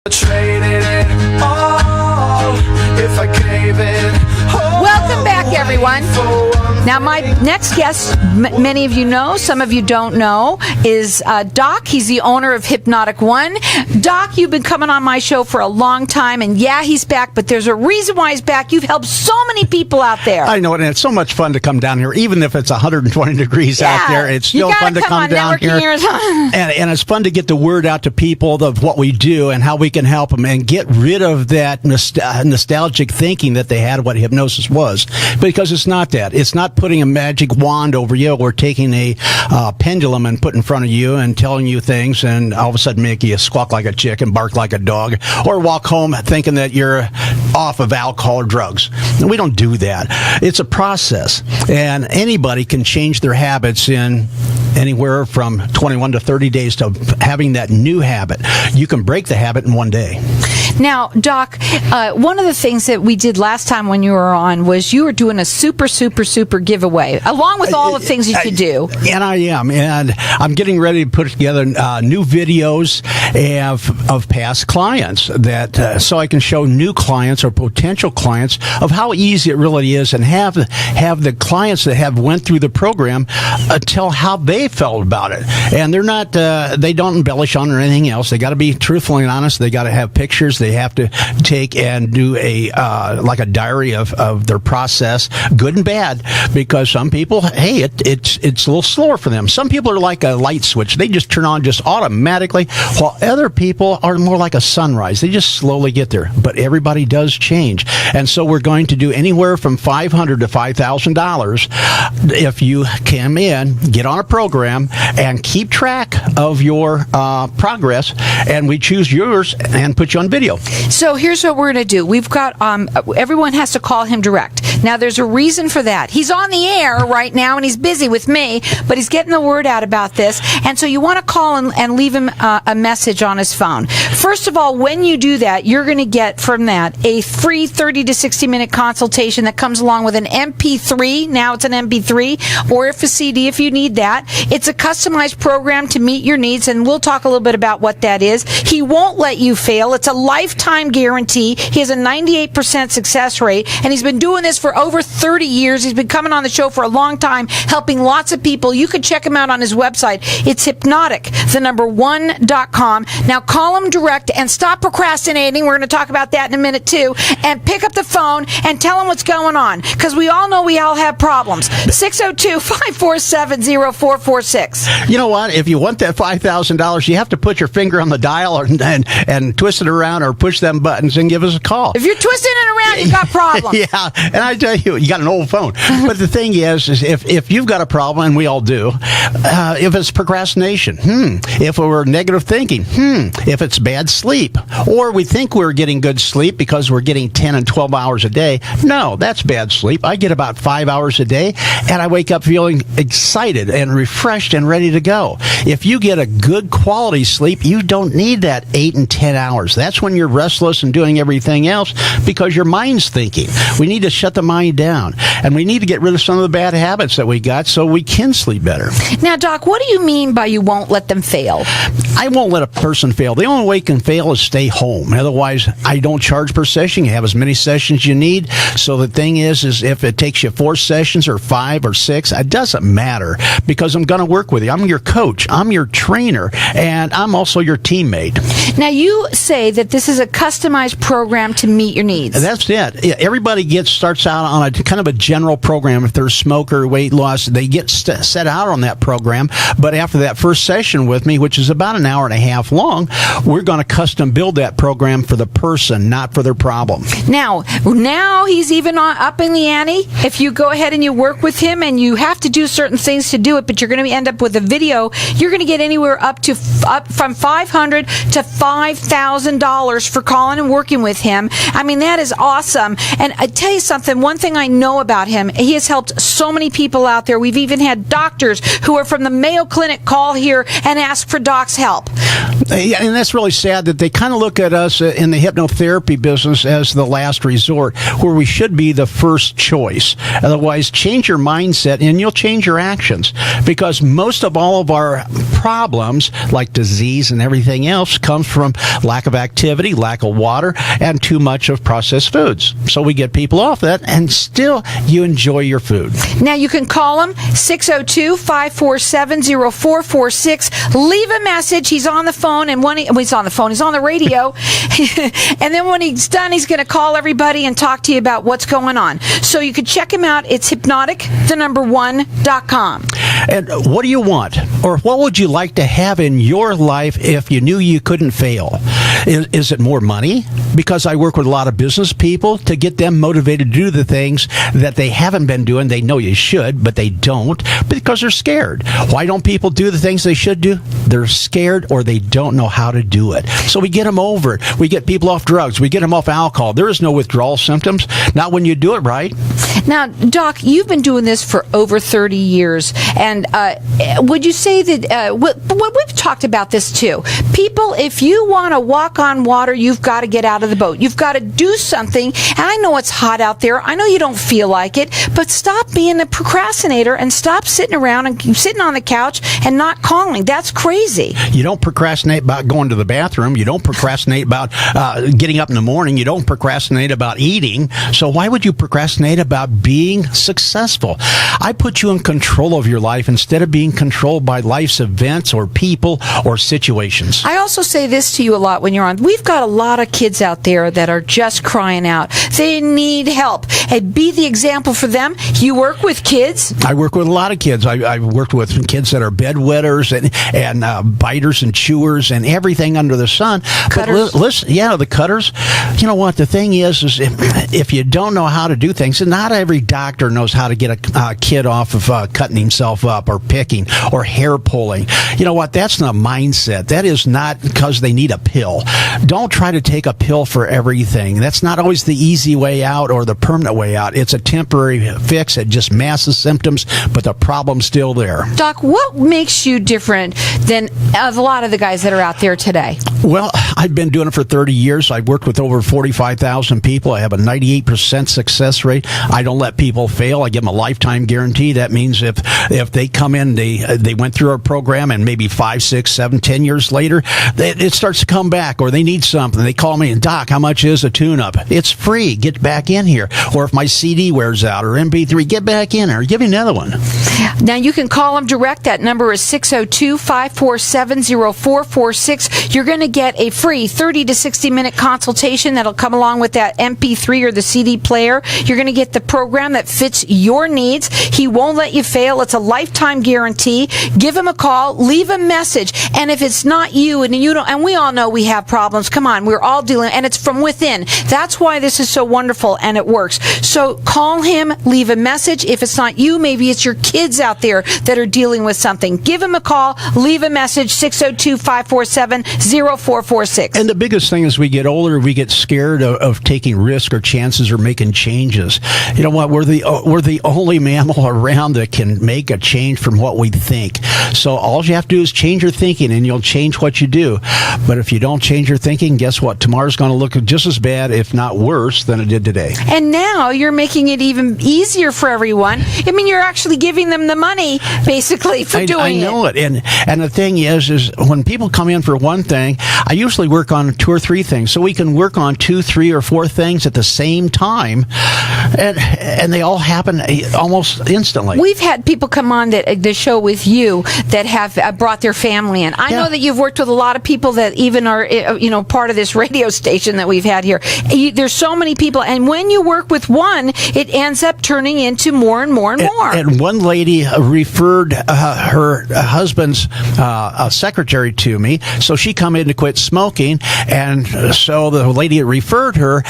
Traded it all if I gave it. Welcome back, everyone. Now, my next guest, many of you know, some of you don't know, is Doc. He's the owner of Hypnitic One. Doc, you've been coming on my show for a long time, and yeah, he's back, but there's a reason why he's back. You've helped so many people out there. I know it, and it's so much fun to come down here, even if it's 120 degrees out there. It's still fun to come down here. And it's fun to get the word out to people of what we do and how we can help them and get rid of that nostalgic thinking that they had what hypnosis was. Because it's not that. It's not putting a magic wand over you or taking a pendulum and put in front of you and telling you things and all of a sudden make you squawk like a chick and bark like a dog or walk home thinking that you're off of alcohol or drugs. We don't do that. It's a process, and anybody can change their habits in anywhere from 21 to 30 days to having that new habit. You can break the habit in one day. Now, Doc, one of the things that we did last time when you were on was you were doing a super giveaway, along with all the things that you do. And I am. And I'm getting ready to put together new videos of past clients that so I can show new clients or potential clients of how easy it really is, and have the clients that have went through the program tell how they felt about it. And they're not, they don't embellish on or anything else. They got to be truthful and honest. They got to have pictures. They have to take and do like a diary of their process, good and bad, because some people, hey, it's a little slower for them. Some people are like a light switch. They just turn on just automatically, while other people are more like a sunrise. They just slowly get there. But everybody does change. And so we're going to do anywhere from $500 to $5,000 if you come in, get on a program, and keep track of your progress. And we choose yours and put you on video. So here's what we're going to do. We've got, everyone has to call him direct. Now, there's a reason for that. He's on the air right now, and he's busy with me, but he's getting the word out about this. And so you want to call and leave him a message on his phone. First of all, when you do that, you're going to get from that a free 30 to 60-minute consultation that comes along with an MP3. Now it's an MP3, or if a CD if you need that. It's a customized program to meet your needs, and we'll talk a little bit about what that is. He won't let you fail. It's a lifetime guarantee. He has a 98% success rate, and he's been doing this for over 30 years. He's been coming on the show for a long time, helping lots of people. You can check him out on his website. It's hypnotic1.com. Now call him direct and stop procrastinating. We're going to talk about that in a minute too. And pick up the phone and tell him what's going on, because we all know we all have problems. 602-547-0446. You know what? If you want that $5,000, you have to put your finger on the dial and twist it around or push them buttons and give us a call. If you're twisting it around, you got problems. Yeah, and I tell you, you got an old phone. But the thing is if you've got a problem, and we all do, if it's procrastination, if we're negative thinking, if it's bad sleep, or we think we're getting good sleep because we're getting 10 and 12 hours a day, no, that's bad sleep. I get about 5 hours a day, and I wake up feeling excited and refreshed and ready to go. If you get a good quality sleep, you don't need that 8 and 10 hours. That's when you're restless and doing everything else because your mind's thinking. We need to shut the mind down, and we need to get rid of some of the bad habits that we got so we can sleep better. Now, Doc, what do you mean by you won't let them fail? I won't let a person fail. The only way you can fail is stay home. Otherwise, I don't charge per session. You have as many sessions you need. So the thing is if it takes you 4 sessions or 5 or 6, it doesn't matter, because I'm going to work with you. I'm your coach. I'm your trainer, and I'm also your teammate. Now, you say that this is a customized program to meet your needs. That's it. Everybody starts out on a kind of a general program. If they're a smoker, weight loss, they get set out on that program. But after that first session with me, which is about an hour and a half long, we're going to custom build that program for the person, not for their problem. Now he's even up in the ante. If you go ahead and you work with him, and you have to do certain things to do it, but you're going to end up with a video, you're going to get anywhere up from $500 to $5,000 for calling and working with him. I mean, that is awesome. And I tell you something, one thing I know about him, he has helped so many people out there. We've even had doctors who are from the Mayo Clinic call here and ask for Doc's help. Yeah, and that's really sad. sad that they kind of look at us in the hypnotherapy business as the last resort, where we should be the first choice. Otherwise, change your mindset and you'll change your actions, because most of all of our problems, like disease and everything else, comes from lack of activity, lack of water, and too much of processed foods. So we get people off that, and still you enjoy your food. Now you can call him 602-547-0446. Leave a message. He's on the phone, and he's on the radio. And then when he's done, he's going to call everybody and talk to you about what's going on. So you can check him out. It's hypnotic1.com. And what do you want? Or what would you like to have in your life if you knew you couldn't fail? Is it more money? Because I work with a lot of business people to get them motivated to do the things that they haven't been doing. They know you should, but they don't, because they're scared. Why don't people do the things they should do? They're scared, or they don't know how to do it. So we get them over it. We get people off drugs. We get them off alcohol. There is no withdrawal symptoms, not when you do it right. Now, Doc, you've been doing this for over 30 years, and would you say that, we've talked about this too, people, if you want to walk on water, you've got to get out of the boat. You've got to do something, and I know it's hot out there. I know you don't feel like it, but stop being a procrastinator and stop sitting around and sitting on the couch and not calling. That's crazy. You don't procrastinate about going to the bathroom. You don't procrastinate about getting up in the morning. You don't procrastinate about eating. So why would you procrastinate about being successful? I put you in control of your life instead of being controlled by life's events or people or situations. I also say this to you a lot when you're on. We've got a lot of kids out there that are just crying out. They need help. And be the example for them. You work with kids? I work with a lot of kids. I've worked with kids that are bedwetters and biters and chewers and everything under the sun. Cutters. But listen, the cutters. You know what? The thing is if you don't know how to do things, and not every doctor knows how to get a kid off of cutting himself up or picking or hair pulling. You know what? That's not a mindset. That is not because they need a pill. Don't try to take a pill for everything. That's not always the easy way out or the permanent way out. It's a temporary fix. It just masks the symptoms, but the problem's still there. Doc, what makes you different than a lot of the guys that are out there today? Well, I've been doing it for 30 years. I've worked with over 45,000 people. I have a 98% success rate. I don't let people fail. I give them a lifetime guarantee. That means if they come in, they went through our program, and maybe 5, 6, 7, 10 years later, it starts to come back, or they need something. They call me and, Doc, how much is a tune-up? It's free. Get back in here. Or if my CD wears out or MP3, get back in there. Give me another one. Now, you can call them direct. That number is 602-547-0446. You're going to get a free 30 to 60-minute consultation that'll come along with that MP3 or the CD player. You're going to get the program that fits your needs. He won't let you fail. It's a lifetime guarantee. Give him a call. Leave a message. And if it's not you, and you don't, and we all know we have problems. Come on, we're all dealing, and it's from within. That's why this is so wonderful, and it works. So call him. Leave a message. If it's not you, maybe it's your kids out there that are dealing with something. Give him a call. Leave a message. 602-547-0446. And the biggest thing is, we get older, we get scared of taking risks or chances or making changes. You know what? We're the only mammal around that can make a change from what we think. So all you have to do is change your thinking, and you'll change what you do. But if you don't change your thinking, guess what? Tomorrow's going to look just as bad, if not worse, than it did today. And now you're making it even easier for everyone. I mean, you're actually giving them the money, basically, for doing it. I know it. And the thing is when people come in for one thing, I usually work on 2 or 3 things. So we can work on 2, 3, or 4 things at the same time, and they all happen almost instantly. We've had people come on the show with you that have brought their family in. I know that you've worked with a lot of people that even are, part of this radio station that we've had here. There's so many people, and when you work with one, it ends up turning into more and more and more. And one lady referred her husband's secretary to me, so she come in to quit smoking, and so the lady that referred her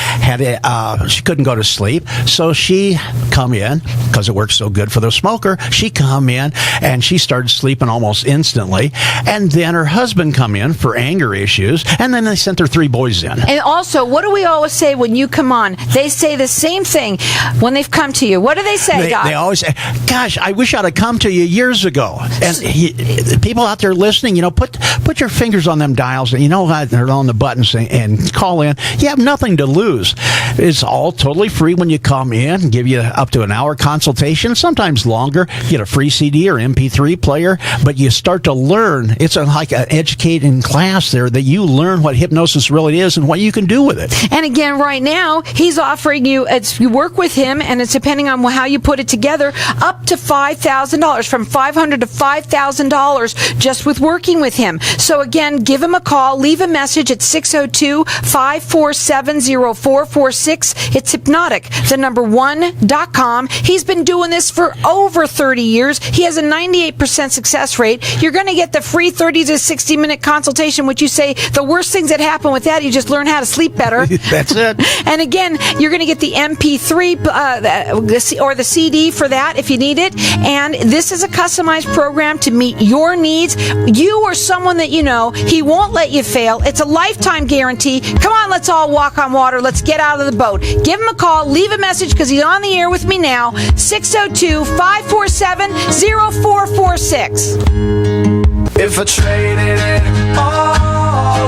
she couldn't go to sleep, so she she come in, because it works so good for the smoker, she come in and she started sleeping almost instantly. And then her husband come in for anger issues, and then they sent their 3 boys in. And also, what do we always say when you come on? They say the same thing when they've come to you. What do they say, Doc? They always say, gosh, I wish I'd have come to you years ago. And people out there listening, put your fingers on them dials, and they're on the buttons, and call in. You have nothing to lose. It's all totally free when you come in, give you up to an hour consultation, sometimes longer. You get a free CD or MP3 player, but you start to learn. It's like an educating class there that you learn what hypnosis really is and what you can do with it. And again, right now, he's offering you, you work with him, and it's depending on how you put it together, up to $5,000, from $500 to $5,000 just with working with him. So again, give him a call, leave a message at 602-547-0446. It's Hypnotic, the number one.com. He's been doing this for over 30 years. He has a 98% success rate. You're going to get the free 30 to 60 minute consultation, which you say the worst things that happen with that, you just learn how to sleep better. That's it. And again, you're going to get the MP3 or the CD for that if you need it. And this is a customized program to meet your needs. You or someone that you know, he won't let you fail. It's a lifetime guarantee. Come on, let's all walk on water. Let's get out of the boat. Give him a call. Leave a message because he's on the air with me now. 602-547-0446. If I traded it all.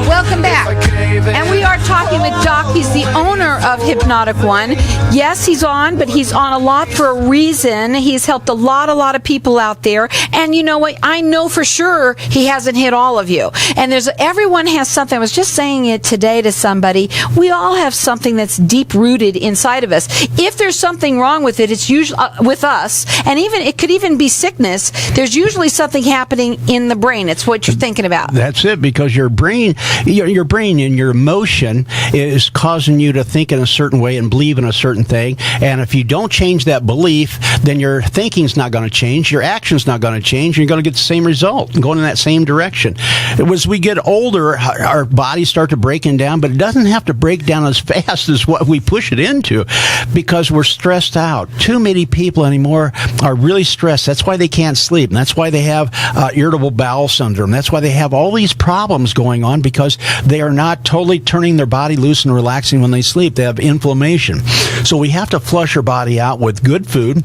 Welcome back. And we are talking with Doc. He's the owner of Hypnotic One. Yes, he's on, but he's on a lot for a reason. He's helped a lot of people out there. And you know what? I know for sure he hasn't hit all of you. And everyone has something. I was just saying it today to somebody. We all have something that's deep rooted inside of us. If there's something wrong with it, it's usually with us. And it could even be sickness. There's usually something happening in the brain. It's what you're thinking about. That's it, because your brain and your emotion is causing you to think in a certain way and believe in a certain thing. And if you don't change that belief, then your thinking's not going to change, your action's not going to change, and you're going to get the same result, going in that same direction. As we get older, our bodies start to breaking down, but it doesn't have to break down as fast as what we push it into, because we're stressed out. Too many people anymore are really stressed. That's why they can't sleep, and that's why they have irritable bowel syndrome. That's why they have all these problems going on, because they are not totally turning their body loose and relaxing when they sleep. They have inflammation. So we have to flush our body out with good food,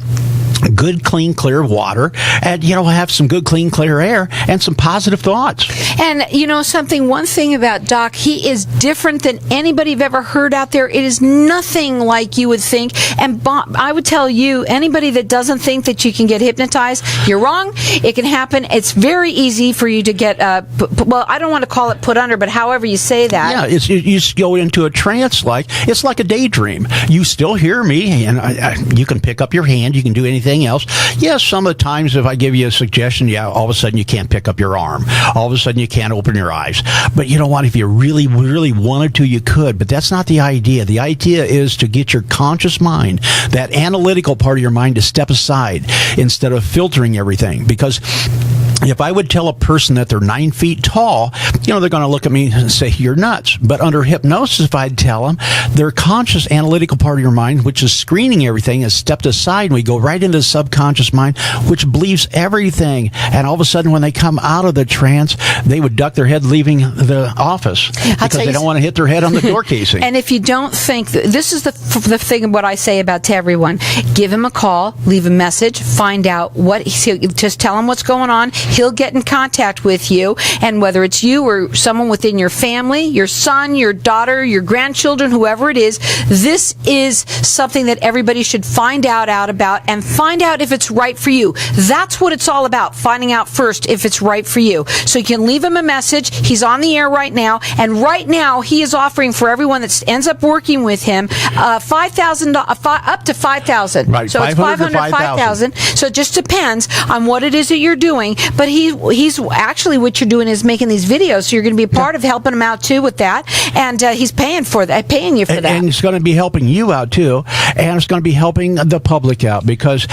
good, clean, clear water, and, have some good, clean, clear air and some positive thoughts. And, one thing about Doc, he is different than anybody you've ever heard out there. It is nothing like you would think. And I would tell you, anybody that doesn't think that you can get hypnotized, you're wrong. It can happen. It's very easy for you to get, I don't want to call it put under, but however you say that. Yeah, you just go into a trance it's like a daydream. You still hear me, and you can pick up your hand, you can do anything else. Yes, some of the times if I give you a suggestion, all of a sudden you can't pick up your arm. All of a sudden you can't open your eyes. But you know what? If you really, really wanted to, you could. But that's not the idea. The idea is to get your conscious mind, that analytical part of your mind, to step aside instead of filtering everything. Because if I would tell a person that they're 9 feet tall, they're going to look at me and say, you're nuts. But under hypnosis, if I'd tell them their conscious analytical part of your mind, which is screening everything, is stepped aside, and we go right into the subconscious mind, which believes everything. And all of a sudden, when they come out of the trance, they would duck their head leaving the office because they don't want to hit their head on the door casing. And if you don't think, this is the thing of what I say to everyone, give him a call, leave a message, find out just tell him what's going on. He'll get in contact with you, and whether it's you or someone within your family, your son, your daughter, your grandchildren, whoever it is, this is something that everybody should find out about and find out if it's right for you. That's what it's all about, finding out first if it's right for you. So you can leave him a message. He's on the air right now, and right now he is offering for everyone that ends up working with him $5,000 up to $5,000. Right, so it's $500, $5,000. So it just depends on what it is that you're doing. But he's actually, what you're doing is making these videos, so you're going to be a part of helping him out too with that, and he's paying you for that. And he's going to be helping you out too. and it's going to be helping the public out, because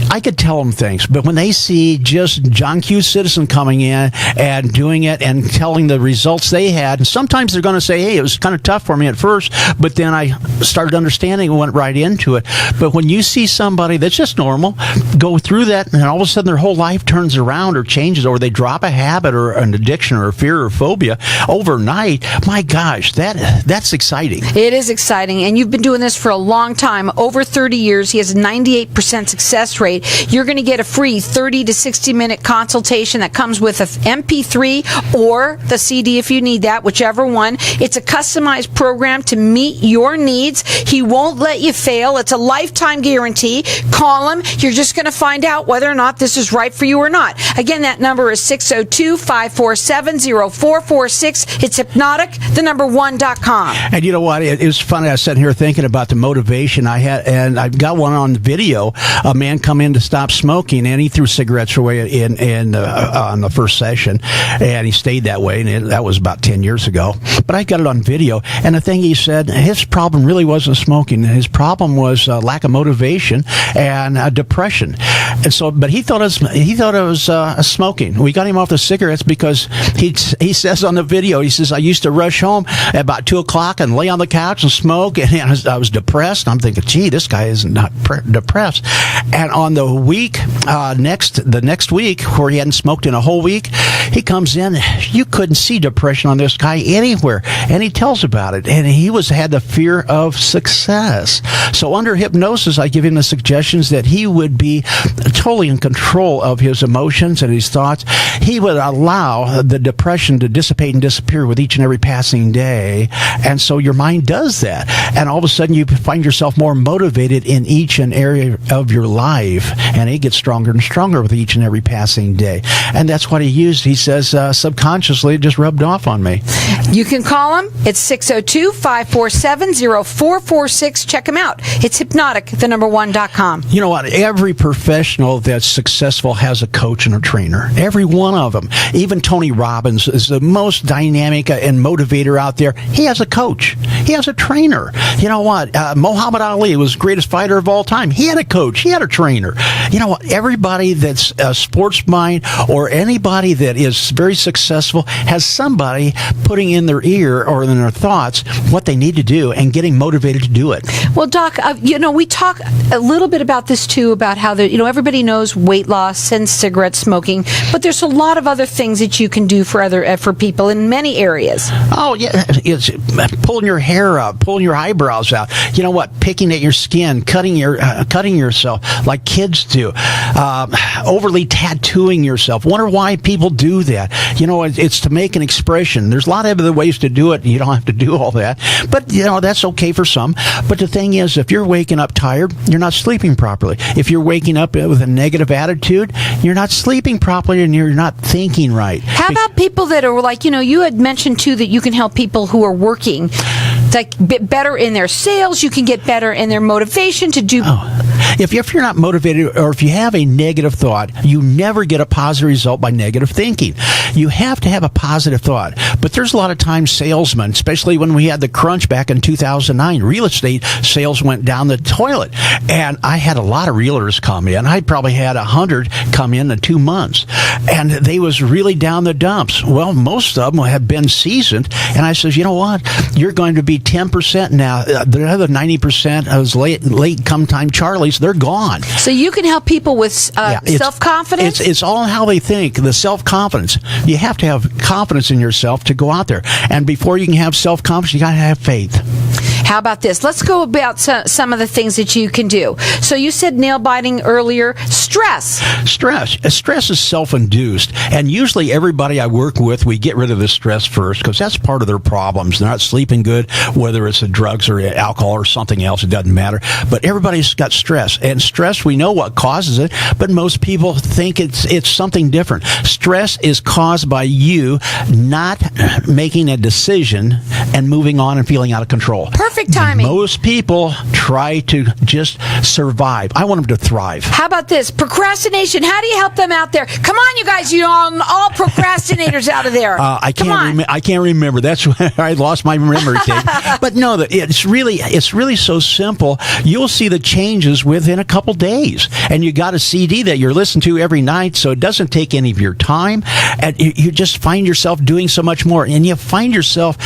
I could tell them things, but when they see just John Q. Citizen coming in and doing it and telling the results they had, and sometimes they're going to say, hey, it was kind of tough for me at first, but then I started understanding and went right into it. But when you see somebody that's just normal go through that, and all of a sudden their whole life turns around or changes, or they drop a habit or an addiction or a fear or phobia overnight, my gosh, that's exciting. It is exciting, and you've been doing this for a long time, over 30 years. He has a 98% success rate. You're going to get a free 30 to 60-minute consultation that comes with an MP3 or the CD if you need that, whichever one. It's a customized program to meet your needs. He won't let you fail. It's a lifetime guarantee. Call him. You're just going to find out whether or not this is right for you or not. Again, that number is 602-547-0446. It's Hypnotic, the number one.com. And you know what? It was funny. I was sitting here thinking about the motivation I had, and I've got one on video. A man come in to stop smoking, and he threw cigarettes away on the first session, and he stayed that way, and that was about 10 years ago. But I got it on video, and the thing he said, his problem really wasn't smoking. His problem was lack of motivation and depression. And so, but he thought it was smoking. We got him off the cigarettes because he says on the video, he says, I used to rush home at about 2 o'clock and lay on the couch and smoke, and I was depressed. I'm thinking, gee, this guy is not depressed. And on the week, the next week, where he hadn't smoked in a whole week, he comes in. You couldn't see depression on this guy anywhere, and he tells about it. And he had the fear of success. So under hypnosis, I give him the suggestions that he would be totally in control of his emotions and his thoughts. He would allow the depression to dissipate and disappear with each and every passing day. And so your mind does that. And all of a sudden, you find yourself more motivated in each and area of your life. And it gets stronger and stronger with each and every passing day. And that's what he used. He says, subconsciously, it just rubbed off on me. You can call him. It's 602-547-0446. Check him out. It's Hypnotic, the number one.com. You know what? Every professional that's successful has a coach and a trainer. Every one of them. Even Tony Robbins is the most dynamic and motivator out there. He has a coach. He has a trainer. You know what? Muhammad Ali was the greatest fighter of all time. He had a coach. He had a trainer. You know what? Everybody that's a sports mind or anybody that is very successful has somebody putting in their ear or in their thoughts what they need to do and getting motivated to do it. Well, Doc, we talk a little bit about this too, about how everybody knows weight loss and cigarette smoking, but there's a lot of other things that you can do for people in many areas. Oh yeah, it's pulling your hair up, pulling your eyebrows out. You know what? Picking at your skin, cutting yourself like kids do, overly tattooing yourself. Wonder why people do that. You know, it's to make an expression. There's a lot of other ways to do it, and you don't have to do all that. But that's okay for some. But the thing is, if you're waking up tired, you're not sleeping properly. If you're waking up with a negative attitude, you're not sleeping properly and you're not thinking right. How about people that are like, you had mentioned too that you can help people who are working like better in their sales, you can get better in their motivation to do. If you're not motivated, or if you have a negative thought, you never get a positive result by negative thinking. You have to have a positive thought. But there's a lot of times salesmen, especially when we had the crunch back in 2009, real estate sales went down the toilet. And I had a lot of realtors come in. I probably had 100 come in 2 months. And they was really down the dumps. Well, most of them have been seasoned. And I says, you know what? You're going to be 10% now. The other 90% of late come time Charlies, they're gone. So you can help people with self-confidence? It's all how they think, the self-confidence. You have to have confidence in yourself to go out there. And before you can have self-confidence, you got to have faith. How about this? Let's go about some of the things that you can do. So you said nail biting earlier. Stress. Stress is self-induced. And usually everybody I work with, we get rid of the stress first because that's part of their problems. They're not sleeping good, whether it's the drugs or alcohol or something else. It doesn't matter. But everybody's got stress. And stress, we know what causes it, but most people think it's something different. Stress is caused by you not making a decision and moving on and feeling out of control. Perfect Perfect timing. Most people try to just survive. I want them to thrive. How about this? Procrastination. How do you help them out there? Come on, you guys. You all procrastinators out of there. I can't remember. That's where I lost my memory tape. But no, it's really so simple. You'll see the changes within a couple days. And you got a CD that you're listening to every night, so it doesn't take any of your time. And you just find yourself doing so much more. And you find yourself,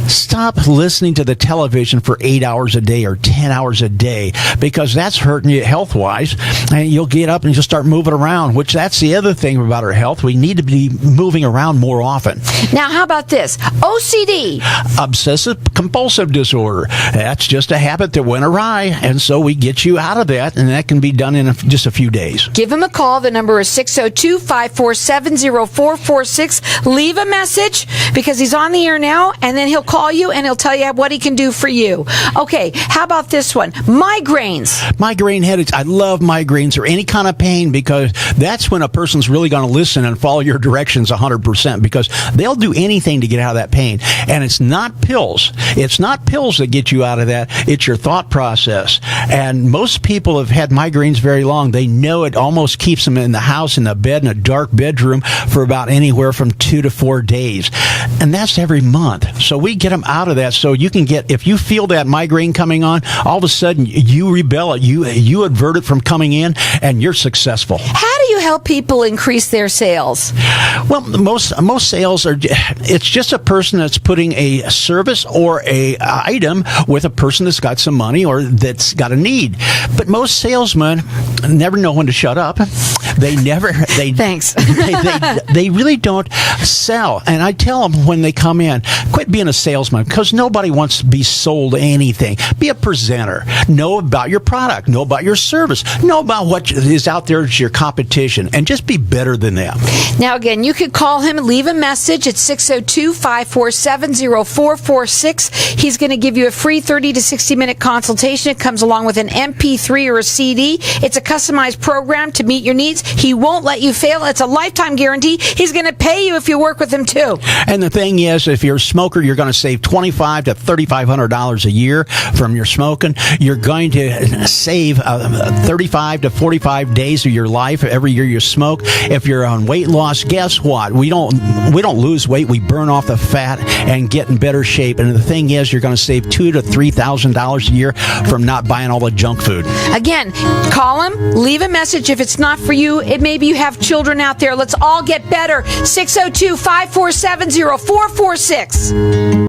stop listening to the television for 8 hours a day or 10 hours a day, because that's hurting you health-wise. And you'll get up and just start moving around, which that's the other thing about our health. We need to be moving around more often. Now, how about this? OCD. Obsessive-compulsive disorder. That's just a habit that went awry, and so we get you out of that, and that can be done in just a few days. Give him a call. The number is 602-547-0446. Leave a message, because he's on the air now, and then he'll call you, and he'll tell you what he can do for you. Okay, how about this one? Migraines. Migraine headaches. I love migraines or any kind of pain, because that's when a person's really going to listen and follow your directions 100%, because they'll do anything to get out of that pain. And it's not pills. It's not pills that get you out of that. It's your thought process. And most people have had migraines very long. They know it almost keeps them in the house, in the bed, in a dark bedroom for about anywhere from 2 to 4 days. And that's every month. So we get them out of that. So you can get, if you feel that migraine coming on, all of a sudden you rebel it. You avert it from coming in, and you're successful. How do you help people increase their sales? Well, most sales are, it's just a person that's putting a service or a item with a person that's got some money or that's got a need. But most salesmen never know when to shut up. Thanks. They really don't sell. And I tell them when they come in, quit being a salesman, because nobody wants to be sold anything. Be a presenter. Know about your product. Know about your service. Know about what is out there as your competition, and just be better than them. Now, again, you could call him and leave a message at 602-547-0446. He's going to give you a free 30 to 60-minute consultation. It comes along with an MP3 or a CD. It's a customized program to meet your needs. He won't let you fail. It's a lifetime guarantee. He's going to pay you if you work with him, too. And the thing is, if you're a smoker, you're going to save $2,500 to $3,500 a year from your smoking. You're going to save 35 to 45 days of your life every year you smoke. If you're on weight loss, guess what? We don't lose weight. We burn off the fat and get in better shape. And the thing is, you're going to save $2,000 to $3,000 a year from not buying all the junk food. Again, call him, leave a message. If it's not for you, maybe you have children out there. Let's all get better. 602-547-0446.